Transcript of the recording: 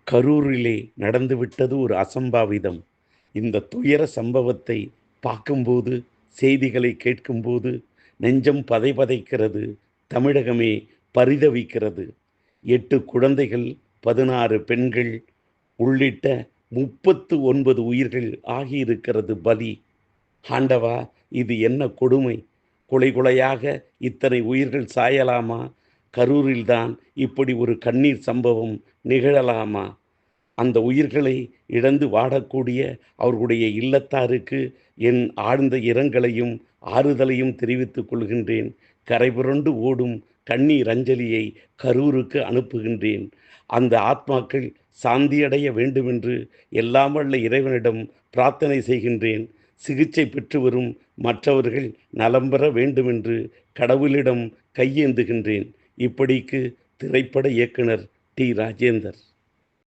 கரூரிலே நடந்துவிட்டது ஒரு அசம்பாவிதம். இந்த துயர சம்பவத்தை பார்க்கும்போது, செய்திகளை கேட்கும்போது நெஞ்சம் பதைபதைக்கிறது. தமிழகமே பரிதவிக்கிறது. 8 குழந்தைகள், 16 பெண்கள் உள்ளிட்ட 39 உயிர்கள் ஆகியிருக்கிறது பலி. ஆண்டவா! இது என்ன கொடுமை! கொலை கொலையாக இத்தனை உயிர்கள் சாயலாமா? கரூரில்தான் இப்படி ஒரு கண்ணீர் சம்பவம் நிகழலாமா? அந்த உயிர்களை இழந்து வாடக்கூடிய அவர்களுடைய இல்லத்தாருக்கு என் ஆழ்ந்த இரங்கலையும் ஆறுதலையும் தெரிவித்துக் கொள்கின்றேன். கரைபுரண்டு ஓடும் கண்ணீர் அஞ்சலியை கரூருக்கு அனுப்புகின்றேன். அந்த ஆத்மாக்கள் சாந்தியடைய வேண்டுமென்று எல்லாம் வல்ல இறைவனிடம் பிரார்த்தனை செய்கின்றேன். சிகிச்சை பெற்று வரும் மற்றவர்கள் நலம் பெற வேண்டுமென்று கடவுளிடம் கையேந்துகின்றேன். இப்படிக்கு திரைப்பட இயக்குனர் டி. ராஜேந்தர்.